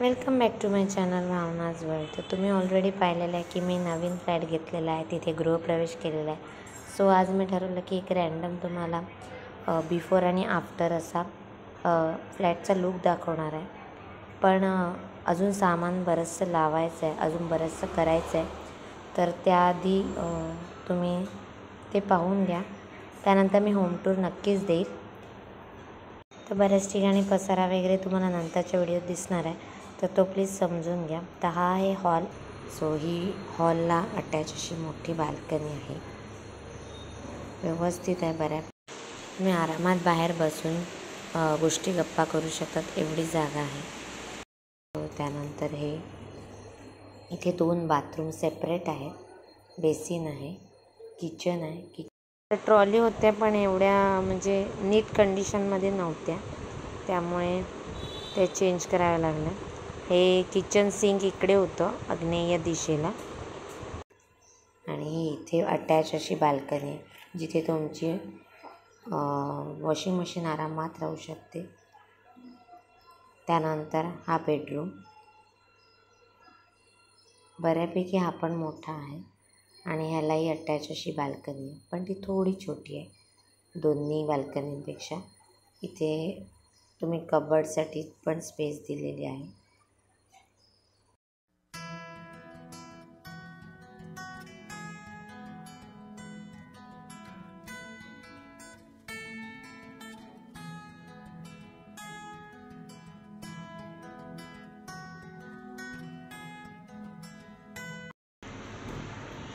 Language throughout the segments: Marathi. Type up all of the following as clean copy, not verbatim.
Welcome back to my channel Bhavna's world. तर तुम्ही ऑलरेडी पाहिलेलं आहे की मी नवीन फ्लॅट घेतलेला आहे, तिथे गृहप्रवेश केलेला आहे। सो आज मी ठरवलं की एक रॅन्डम तुम्हाला बिफोर आणि आफ्टर असा फ्लॅटचा लूक दाखवणार आहे। पण अजून सामान बरंचसं लावायचं आहे, अजून बरंचसं करायचं आहे, तर त्याआधी तुम्ही ते पाहून घ्या। त्यानंतर मी होम टूर नक्कीच देईल। तर बऱ्याच ठिकाणी पसारा वगैरे तुम्हाला नंतरच्या व्हिडिओत दिसणार आहे, तर तो प्लीज समजून घ्या। तर हा आहे हॉल। सो ही हॉलला अटॅच अशी मोठी बाल्कनी आहे, व्यवस्थित आहे बऱ्या। तुम्ही आरामात बाहेर बसून गोष्टी गप्पा करू शकतात एवढी जागा आहे। त्यानंतर हे इथे 2 बाथरूम सेपरेट आहेत, बेसिन आहे, किचन आहे। ट्रॉली होत्या पण एवढ्या म्हणजे नीट कंडिशनमध्ये नव्हत्या, त्यामुळे ते चेंज करावं लागलं। हे किचन सिंक इकडे होतं आग्नेय दिशेला, आणि इथे अटॅच अशी बाल्कनी आहे जिथे तुमची वॉशिंग मशीन आरामात राहू शकते। त्यानंतर हा बेडरूम बऱ्यापैकी हा पण मोठा आहे, आणि ह्यालाही अटॅच अशी बाल्कनी आहे, पण ती थोडी छोटी आहे दोन्ही बाल्कनींपेक्षा। इथे तुम्ही कबर्डसाठी पण स्पेस दिलेली आहे।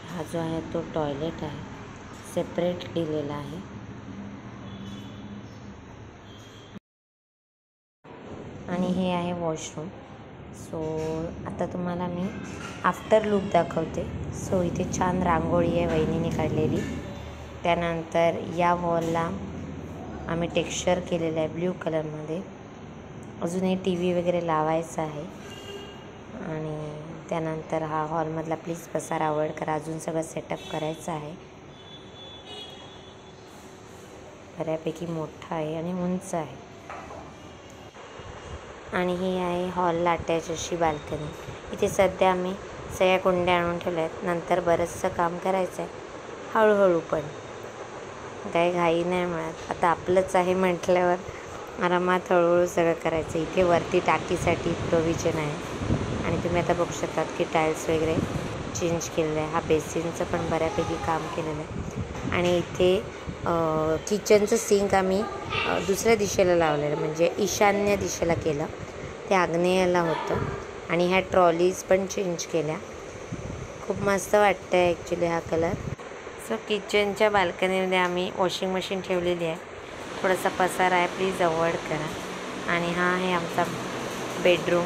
हा जो आहे तो टॉयलेट आहे, सेपरेट दिलेला आहे। आणि हे आहे वॉशरूम। सो आता तुम्हाला मी आफ्टर लुक दाखवते। सो इथे छान रांगोळी आहे वहिनीने काढलेली। त्यानंतर या वॉलला आम्ही टेक्स्चर केलेलं आहे ब्ल्यू कलरमध्ये। अजून हे टी व्ही वगैरे लावायचं आहे। आणि त्यानंतर हा हॉलमधला प्लीज पसारा अवॉइड करा, अजून सगळं सेटअप करायचं आहे। बऱ्यापैकी मोठा आहे आणि उंच आहे। आणि ही आहे हॉलला अटॅच अशी बाल्कनी। इथे सध्या आम्ही सगळ्या कुंड्या आणून ठेवल्या आहेत, नंतर बरंचसं काम करायचं आहे हळूहळू, पण काही घाई नाही मिळत। आता आपलंच आहे म्हटल्यावर आरामात हळूहळू सगळं करायचं। इथे वरती टाकीसाठी प्रोव्हिजन आहे, आणि तुम्ही आता बघू शकतात की टाईल्स वगैरे चेंज केलेलं आहे। हा बेसिनचं पण बऱ्यापैकी काम केलेलं आहे। आणि इथे किचनचं सिंक आम्ही दुसऱ्या दिशेला लावलेलं, म्हणजे ईशान्य दिशेला केलं, ते आग्नेयाला होतं। आणि ह्या ट्रॉलीज पण चेंज केल्या, खूप मस्त वाटतं आहे ॲक्च्युली हा कलर। सो किचनच्या बाल्कनीमध्ये आम्ही वॉशिंग मशीन ठेवलेली आहे, थोडासा पसारा आहे, प्लीज अवॉइड करा। आणि हा आहे आमचा बेडरूम,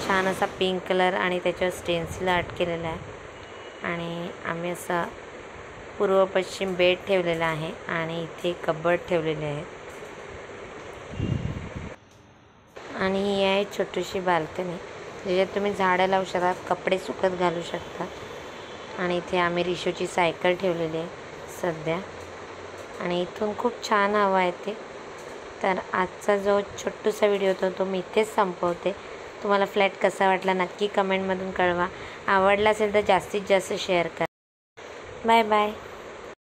छान असा पिंक कलर आणि त्याच्यावर स्टेन्सिल आर्ट केलेला आहे। आणि आम्ही असा पूर्व पश्चिम बेड ठेवलेला आहे, आणि इथे कबर्ड ठेवलेले आहेत। आणि ही आहे छोटीशी बाल्कनी, ज्याच्यात तुम्ही झाडं लावू शकता, कपडे सुकत घालू शकता। आणि इथे आम्ही रिशोची सायकल ठेवलेली आहे सध्या, आणि इथून खूप छान हवा येते। तर आजचा जो छोटूसा व्हिडिओ होता तो मी इथेच संपवते। तुम्हाला फ्लॅट कसा वाटला नक्की कमेंटमधून कळवा। आवडला असेल तर जास्तीत जास्त शेअर करा। Bye bye.